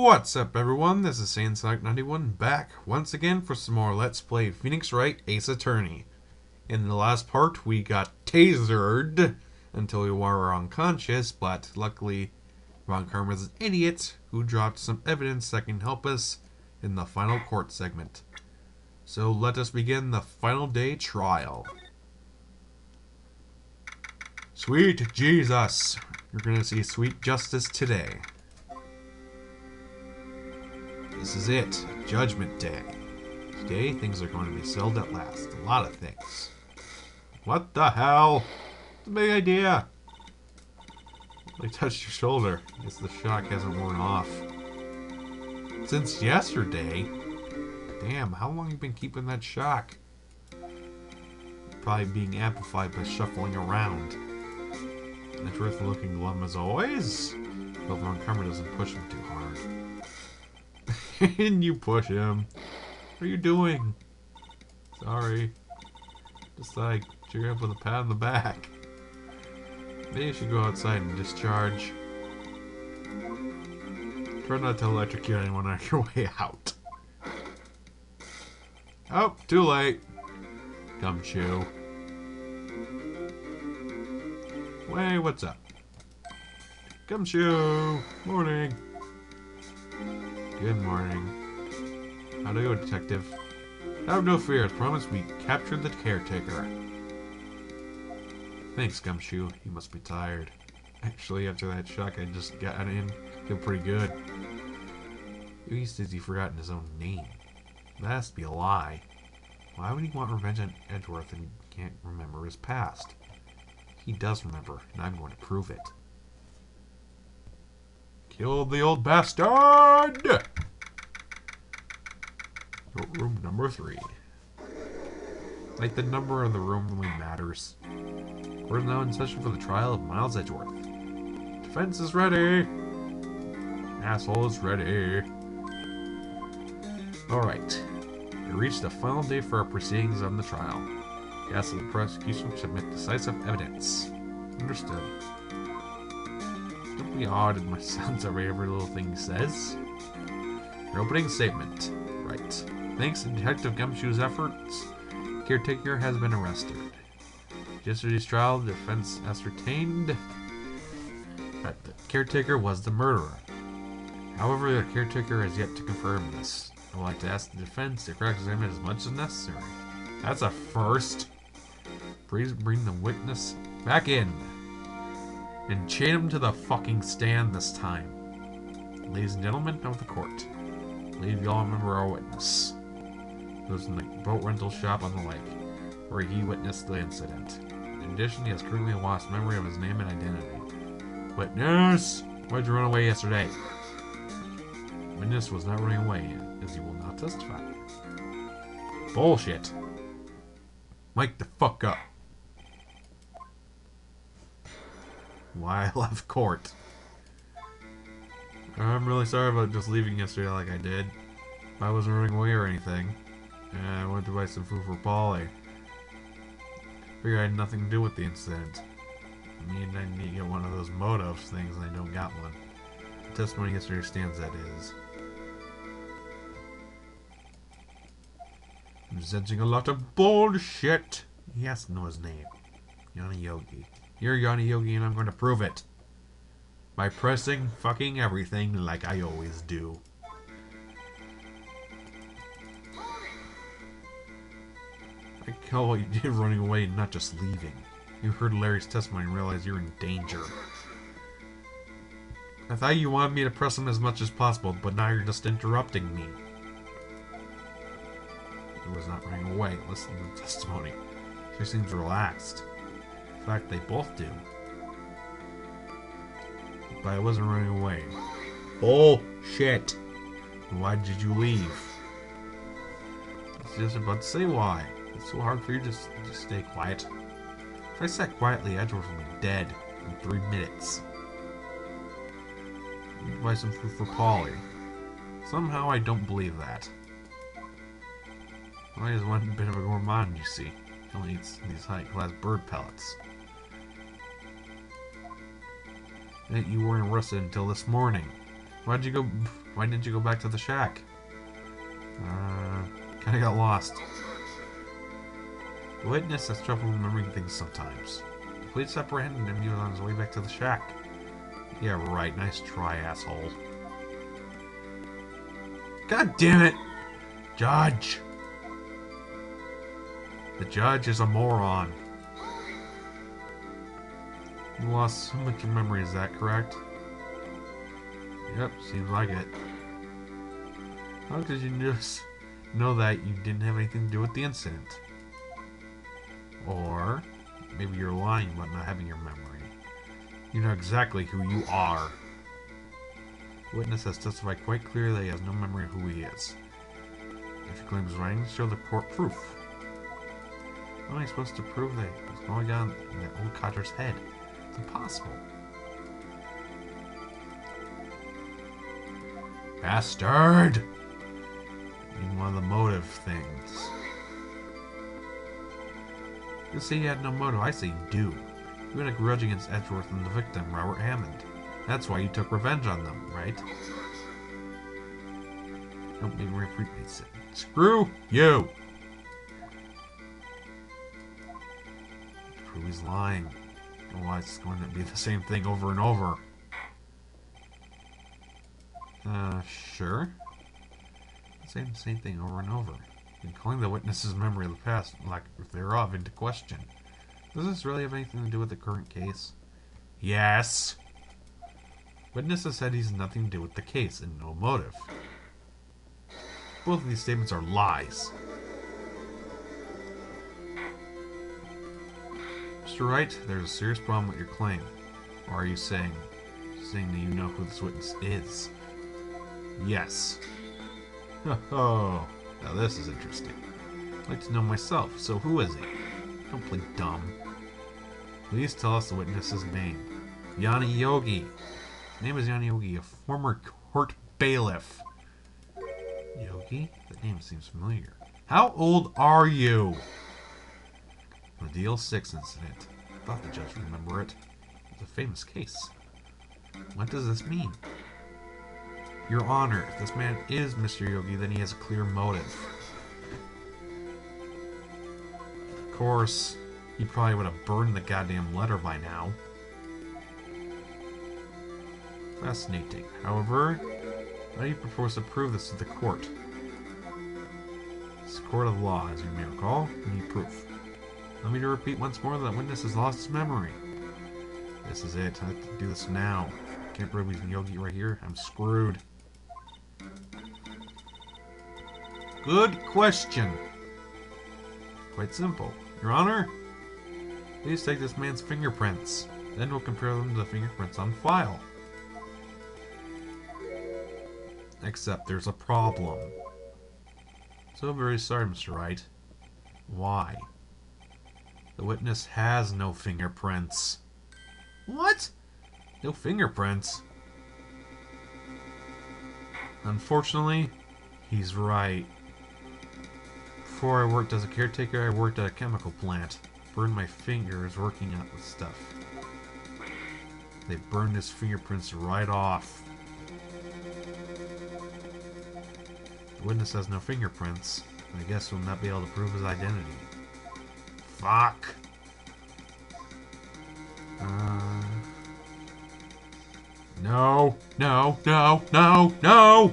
What's up, everyone? This is Saiyan 91 back once again for some more Let's Play Phoenix Wright Ace Attorney. In the last part, we got tasered until we were unconscious, but luckily Von Karma's an idiot who dropped some evidence that can help us in the final court segment. So let us begin the final day trial. Sweet Jesus! You're gonna see sweet justice today. This is it, Judgment Day. Today, things are going to be settled at last. A lot of things. What the hell? It's a big idea. I touched your shoulder. I guess the shock hasn't worn off. Since yesterday? Damn, how long have you been keeping that shock? Probably being amplified by shuffling around. Edgeworth looking glum as always. But Von Karma doesn't push him too hard. And you push him. What are you doing? Sorry. Just thought I'd cheer you up with a pat on the back. Maybe you should go outside and discharge. Try not to electrocute anyone on your way out. Oh, too late. Gumshoe. Hey, what's up? Gumshoe! Morning! Good morning. How'd it go, Detective? Have no fears. Promise we captured the caretaker. Thanks, Gumshoe. You must be tired. Actually, after that shock I just got in, I feel pretty good. He says he's forgotten his own name. That has to be a lie. Why would he want revenge on Edgeworth if he can't remember his past? He does remember, and I'm going to prove it. Killed the old bastard! Room number 3. Like the number of the room really matters. We're now in session for the trial of Miles Edgeworth. Defense is ready! Asshole is ready. Alright. We reached the final day for our proceedings on the trial. We ask that the prosecution submit decisive evidence. Understood. Don't be odd if my son's over every little thing he says. Your opening statement. Right. Thanks to Detective Gumshoe's efforts, caretaker has been arrested. Yesterday's trial, the defense ascertained that the caretaker was the murderer. However, the caretaker has yet to confirm this. I would like to ask the defense to cross-examine as much as necessary. That's a first. Please bring the witness back in. And chain him to the fucking stand this time. Ladies and gentlemen of the court, I believe you all remember our witness. He was in the boat rental shop on the lake, where he witnessed the incident. In addition, he has currently lost memory of his name and identity. Witness! Why'd you run away yesterday? Witness was not running away, as he will not testify. Bullshit. Mike the fuck up. Why I left court. I'm really sorry about just leaving yesterday like I did. I wasn't running away or anything. I went to buy some food for Polly. Figured I had nothing to do with the incident. I need to get one of those motive things and I don't got one. The testimony yesterday stands that is. I'm sensing a lot of bullshit. He has to know his name. Yanni Yogi. You're Yanni Yogi and I'm going to prove it. By pressing fucking everything like I always do. I call what you did running away and not just leaving. You heard Larry's testimony and realized you're in danger. I thought you wanted me to press him as much as possible, but now you're just interrupting me. He was not running away. Listen to the testimony. She seems relaxed. In fact, they both do. But I wasn't running away. Bullshit! Why did you leave? I was just about to say why. It's so hard for you to just stay quiet. If I sat quietly, Edgeworth would be dead in 3 minutes. I need to buy some food for Polly. Somehow I don't believe that. Well, he's one bit of a gourmand, you see. He only eats these high-class bird pellets. that you weren't arrested until this morning. Why didn't you go back to the shack? Kinda got lost. The witness has trouble remembering things sometimes. The police apprehended him. He was on his way back to the shack. Yeah, right. Nice try, asshole. God damn it! Judge! The judge is a moron. You lost so much of memory, is that correct? Yep, seems like it. How did you just know that you didn't have anything to do with the incident? Or maybe you're lying about not having your memory. You know exactly who you are. The witness has testified quite clearly that he has no memory of who he is. If he claims lying, show the court proof. How am I supposed to prove that what's going on in that old codger's head? It's impossible. Bastard! Need one of the motive things. You say you had no motive, I say you do. You had a grudge against Edgeworth and the victim, Robert Hammond. That's why you took revenge on them, right? Don't make me repeat it. Screw you! Prove he's lying. Otherwise it's going to be the same thing over and over. Sure. Same thing over and over. And calling the witness's memory of the past, lack thereof, into question. Does this really have anything to do with the current case? Yes. Witness has said he's nothing to do with the case and no motive. Both of these statements are lies. Mr. Wright, there's a serious problem with your claim. Or are you saying that you know who this witness is? Yes. Oh, now this is interesting. I'd like to know myself, so who is he? Don't play dumb. Please tell us the witness's name. Yanni Yogi. His name is Yanni Yogi, a former court bailiff. Yogi? That name seems familiar. How old are you? The Deal 6 incident. I thought the judge would remember it. It's a famous case. What does this mean? Your Honor, if this man is Mr. Yogi, then he has a clear motive. Of course, he probably would have burned the goddamn letter by now. Fascinating. However, how do you propose to prove this to the court? It's a court of law, as you may recall. We need proof. Allow me to repeat once more that the witness has lost his memory. This is it. I have to do this now. Can't prove he's Yogi right here. I'm screwed. Good question. Quite simple. Your Honor, please take this man's fingerprints. Then we'll compare them to the fingerprints on file. Except there's a problem. So very sorry, Mr. Wright. Why? The witness has no fingerprints. What? No fingerprints? Unfortunately, he's right. Before I worked as a caretaker, I worked at a chemical plant. Burned my fingers working out with stuff. They burned his fingerprints right off. The witness has no fingerprints. I guess we'll not be able to prove his identity. Fuck. No, no, no, no, no!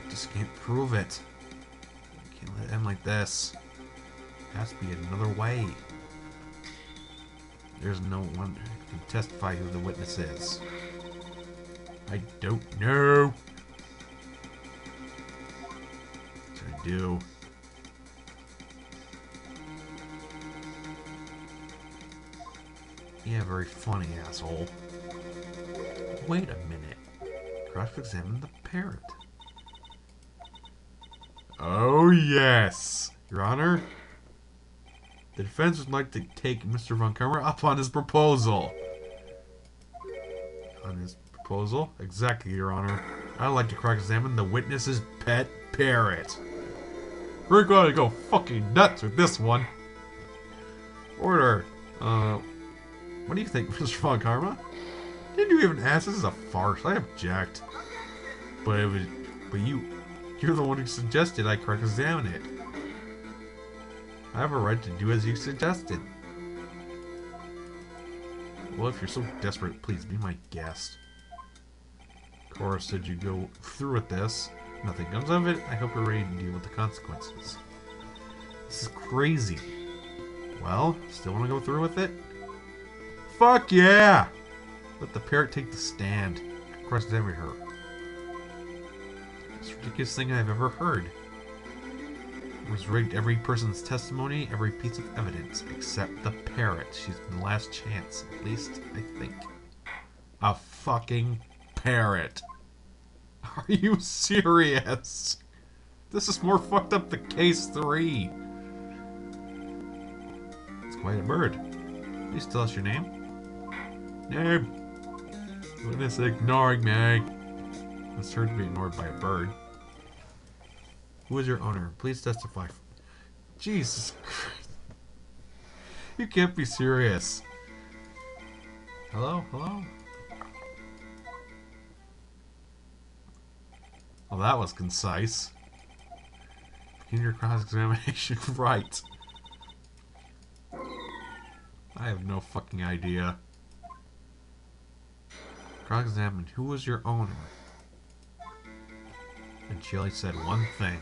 I just can't prove it. I can't let it end like this. There has to be another way. There's no one who can testify who the witness is. I don't know. What should I do? Yeah, very funny, asshole. Wait a minute. Cross-examine the parrot. Oh, yes. Your Honor, the defense would like to take Mr. Von Kummer up on his proposal. On his proposal? Exactly, Your Honor. I'd like to cross-examine the witness's pet parrot. We're going to go fucking nuts with this one. Order. What do you think, Mr. Von Karma? Didn't you even ask? This is a farce. I object. But it was, you're the one who suggested I cross-examine it. I have a right to do as you suggested. Well, if you're so desperate, please be my guest. Cora said you go through with this. Nothing comes of it. I hope you're ready to deal with the consequences. This is crazy. Well, still want to go through with it? Fuck yeah! Let the parrot take the stand. Cross-examine her. It's the ridiculous thing I've ever heard. It was rigged every person's testimony, every piece of evidence, except the parrot. She's the last chance, at least, I think. A fucking parrot. Are you serious? This is more fucked up than case 3. It's quite a bird. Please tell us your name. Name. Witness ignoring me. It's hard to be ignored by a bird. Who is your owner? Please testify. Jesus Christ. You can't be serious. Hello? Hello? Well, that was concise. Begin your cross-examination. Right. I have no fucking idea. Cross-examine. Who was your owner? And she only said one thing.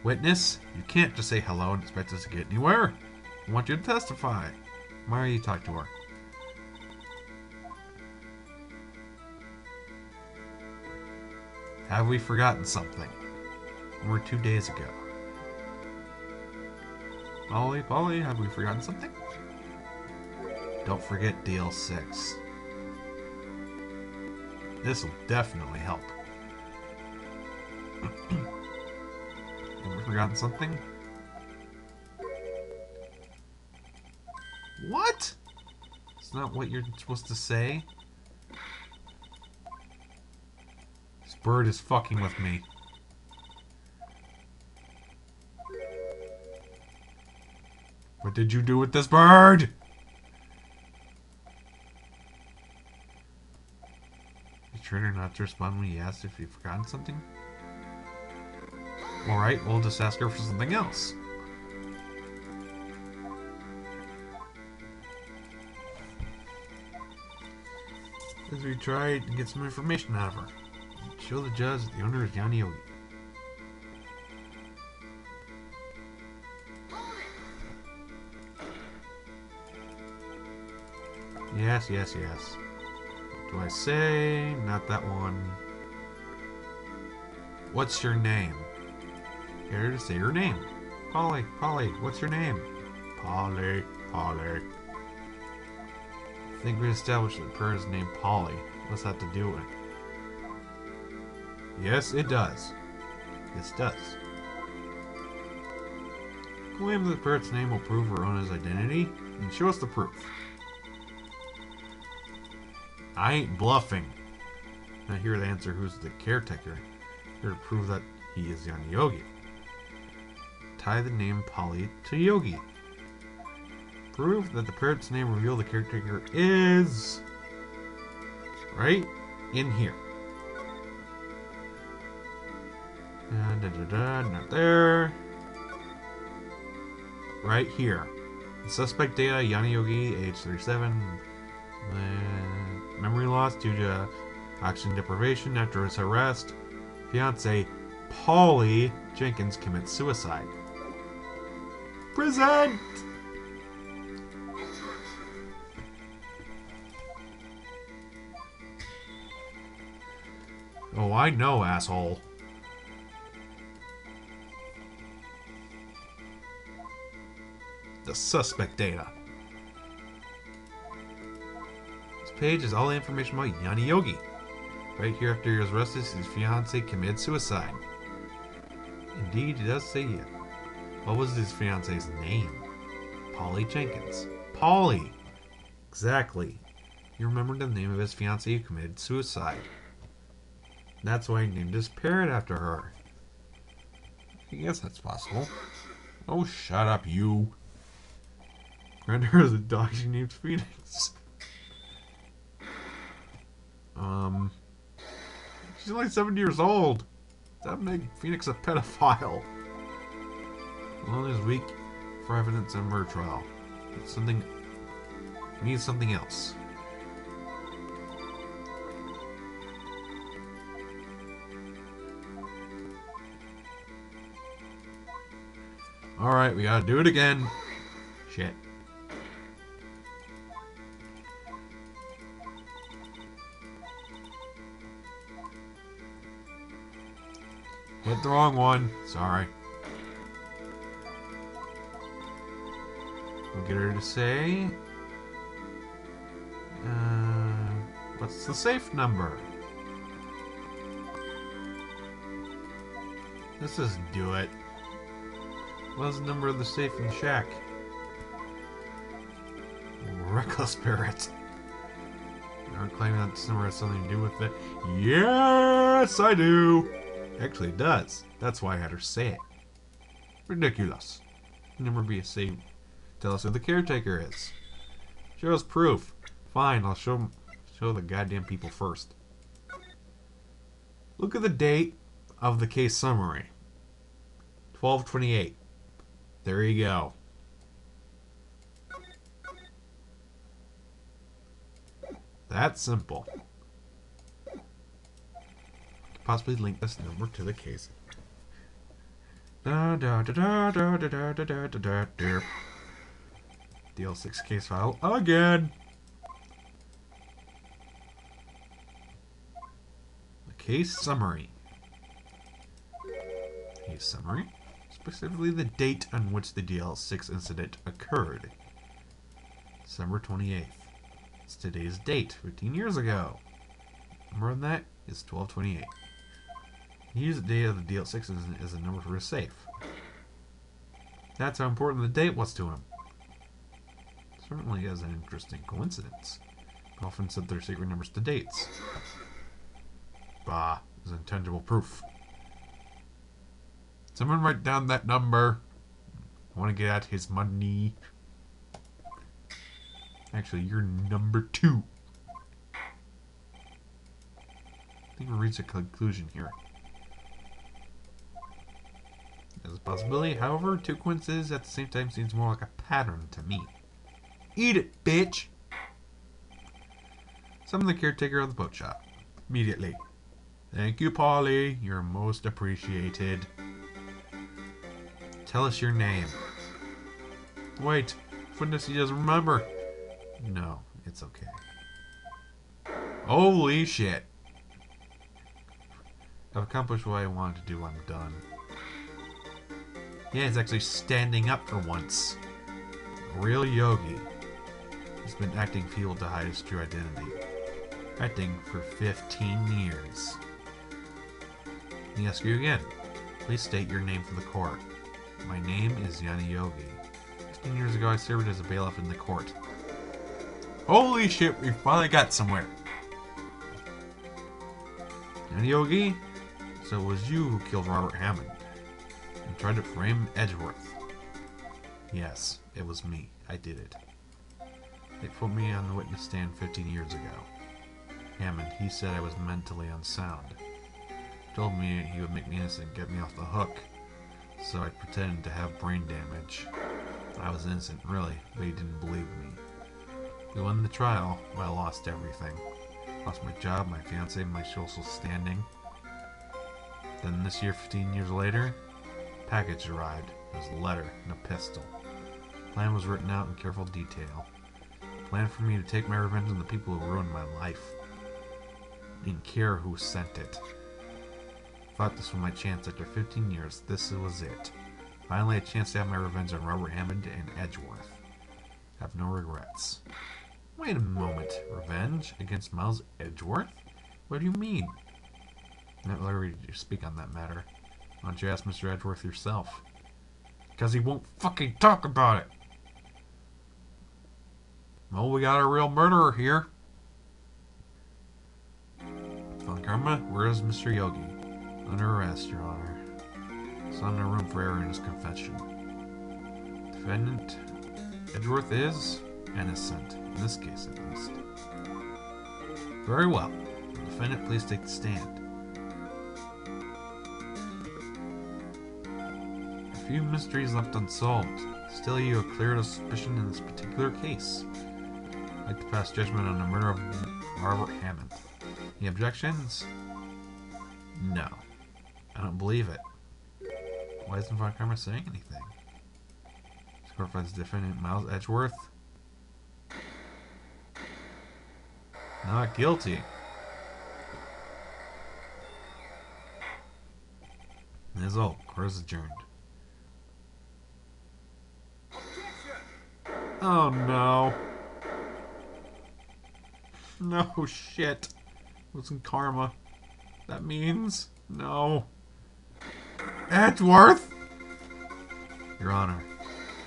Witness, you can't just say hello and expect us to get anywhere. I want you to testify. Why are you talking to her? Have we forgotten something? We're 2 days ago. Polly, have we forgotten something? Don't forget deal 6. This will definitely help. Have we forgotten something? What? It's not what you're supposed to say. This bird is fucking with me. What did you do with this bird? You trained her not to respond when you asked if you'd forgotten something? Alright, we'll just ask her for something else. As we try to get some information out of her. Show the judge that the owner is Yanni Yogi. Yes. What do I say? Not that one. What's your name? Here to say your name. Polly, what's your name? Polly. I think we established that the bird is named Polly. What's that to do with it? Yes, it does. Yes, it does. Claim that the parrot's name will prove her owner's identity, and show us the proof. I ain't bluffing. Now here to answer who's the caretaker. Here to prove that he is Yanni Yogi. Tie the name Polly to Yogi. Prove that the parrot's name reveal the caretaker is right in here. Not there. Right here. The suspect data, Yanni Yogi, age 37. Memory loss due to oxygen deprivation after his arrest. Fiance Polly Jenkins commits suicide. Present! Oh, I know, asshole. The suspect data. This page is all the information about Yanni Yogi. Right here after he was arrested, his fiancée committed suicide. Indeed, it does say it. What was his fiancée's name? Polly Jenkins. Polly! Exactly. He remembered the name of his fiancée who committed suicide. That's why he named his parrot after her. I guess that's possible. Oh, shut up, you. Grant her as a dog she named Phoenix. She's only 7 years old. That make Phoenix a pedophile. Malone is weak for evidence in a murder trial. It's something. We need something else. Alright, we gotta do it again. Shit. Hit the wrong one. Sorry. We'll get her to say... what's the safe number? Let's just do it. What's the number of the safe in the shack? Reckless parrot. You aren't claiming that this number has something to do with it? Yes, I do! Actually, it does. That's why I had her say it. Ridiculous. Never be a safe. Tell us who the caretaker is. Show us proof. Fine, I'll show the goddamn people first. Look at the date of the case summary. 12/28. There you go. That's simple. Possibly link this number to the case. DL6 case file again. The case summary. Case summary. Specifically the date on which the DL6 incident occurred. December 28th. It's today's date, 15 years ago. Number on that is 12/28. He used the date of the DL6 as a number for his safe. That's how important the date was to him. Certainly is an interesting coincidence. Often set their secret numbers to dates. Bah, is intangible proof. Someone write down that number. I want to get at his money. Actually, you're number 2. I think we'll reach a conclusion here. There's a possibility, however, 2 coincidences at the same time seems more like a pattern to me. Eat it, bitch! Summon the caretaker of the boat shop. Immediately. Thank you, Polly. You're most appreciated. Tell us your name. Wait. Goodness, he doesn't remember. No, it's okay. Holy shit. I've accomplished what I wanted to do. I'm done. Yeah, he's actually standing up for once. A real yogi. He's been acting feeble to hide his true identity. Acting for 15 years. Let me ask you again. Please state your name for the court. My name is Yanni Yogi. 15 years ago, I served as a bailiff in the court. Holy shit, we finally got somewhere. Yanni Yogi? So it was you who killed Robert Hammond and tried to frame Edgeworth. Yes, it was me. I did it. They put me on the witness stand 15 years ago. Hammond, he said I was mentally unsound. Told me he would make me innocent and get me off the hook. So I pretended to have brain damage. I was innocent, really, but he didn't believe me. We won the trial, but I lost everything. Lost my job, my fiancé, my social standing. Then this year, 15 years later, a package arrived. It was a letter and a pistol. The plan was written out in careful detail. A plan for me to take my revenge on the people who ruined my life. I didn't care who sent it. Thought this was my chance after 15 years. This was it. Finally a chance to have my revenge on Robert Hammond and Edgeworth. Have no regrets. Wait a moment. Revenge against Miles Edgeworth? What do you mean? Not ready to speak on that matter. Why don't you ask Mr. Edgeworth yourself? Because he won't fucking talk about it. Well, we got a real murderer here. Von Karma, where is Mr. Yogi? Under arrest, Your Honor. It's not enough room for error in his confession. Defendant Edgeworth is innocent, in this case at least. Very well. Defendant, please take the stand. A few mysteries left unsolved. Still, you are cleared of suspicion in this particular case. I'd like to pass judgment on the murder of Robert Hammond. Any objections? No. I don't believe it. Why isn't Von Karma saying anything? This court finds defendant Miles Edgeworth not guilty. And that's all. Court is adjourned. Oh no. No shit. It wasn't karma. That means no. Edgeworth! Your Honor,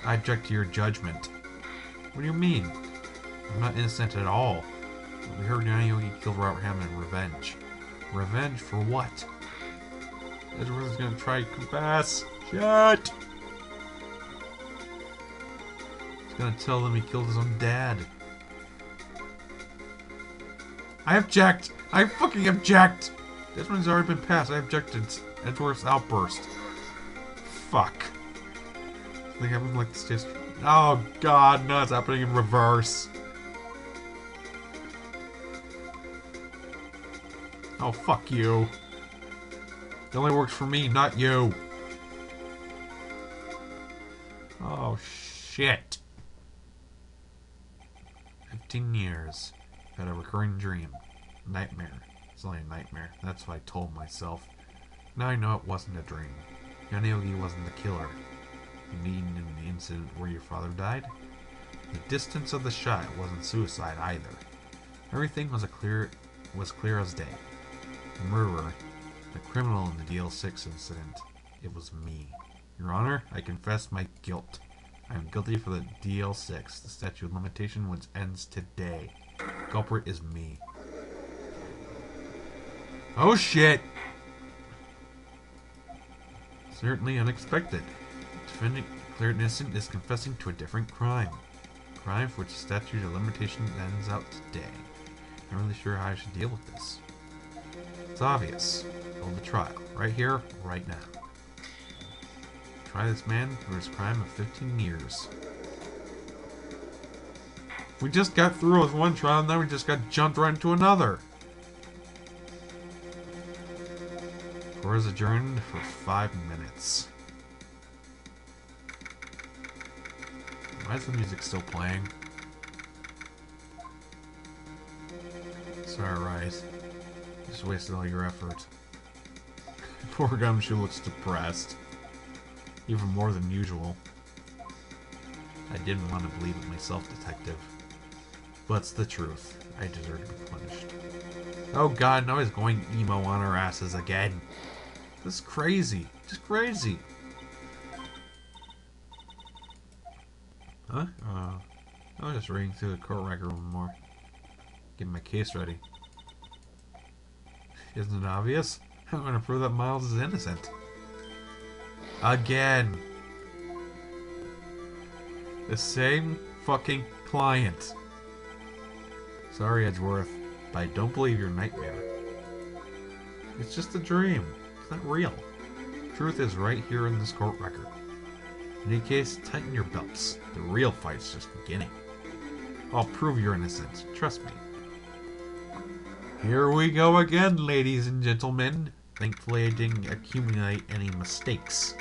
I object to your judgment. What do you mean? I'm not innocent at all. We heard Yogi killed Robert Hammond in revenge. Revenge for what? Edgeworth is gonna try to confess. Shit! He's gonna tell them he killed his own dad. I object! I fucking object! This one's already been passed. I objected to Edgeworth's outburst. Fuck. I think I'm like this just. Oh god, no, it's happening in reverse. Oh, fuck you. It only works for me, not you. Oh, shit. 15 years. Had a recurring dream. Nightmare. It's only a nightmare. That's what I told myself. Now I know it wasn't a dream. Yogi wasn't the killer. You mean in the incident where your father died? The distance of the shot wasn't suicide either. Everything was clear as day. The murderer, the criminal in the DL6 incident, it was me. Your Honor, I confess my guilt. I am guilty for the DL6. The statute of limitation which ends today. The culprit is me. Oh shit! Certainly unexpected. The defendant declared innocent is confessing to a different crime. A crime for which the statute of limitation ends out today. I'm not really sure how I should deal with this. It's obvious. Hold the trial. Right here, right now. Try this man for his crime of 15 years. We just got through with one trial, and now we just got jumped right into another. Court is adjourned for 5 minutes. Why is the music still playing? Sorry, Wright. Just wasted all your effort. Poor Gumshoe looks depressed. Even more than usual. I didn't want to believe it myself, Detective. But it's the truth. I deserve to be punished. Oh god, now he's going emo on our asses again. This is crazy. Just crazy. Huh? I was just reading through the court record a little more. Getting my case ready. Isn't it obvious? I'm going to prove that Miles is innocent. Again. The same fucking client. Sorry, Edgeworth, but I don't believe your nightmare. It's just a dream. It's not real. Truth is right here in this court record. In any case, tighten your belts. The real fight's just beginning. I'll prove you're innocent. Trust me. Here we go again, ladies and gentlemen. Thankfully, I didn't accumulate any mistakes.